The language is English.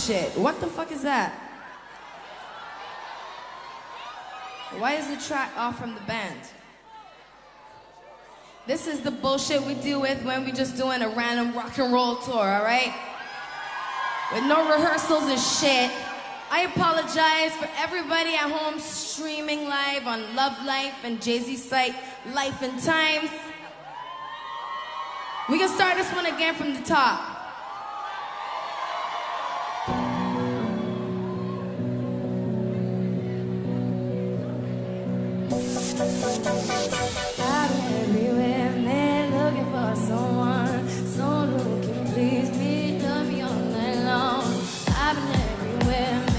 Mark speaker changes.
Speaker 1: Shit. What the fuck is that? Why is the track off from the band? This is the bullshit we deal with when we just doing a random rock and roll tour, alright? With no rehearsals and shit. I apologize for everybody at home streaming live on Love Life and Jay-Z's site, Life and Times. We can start this one again from the top.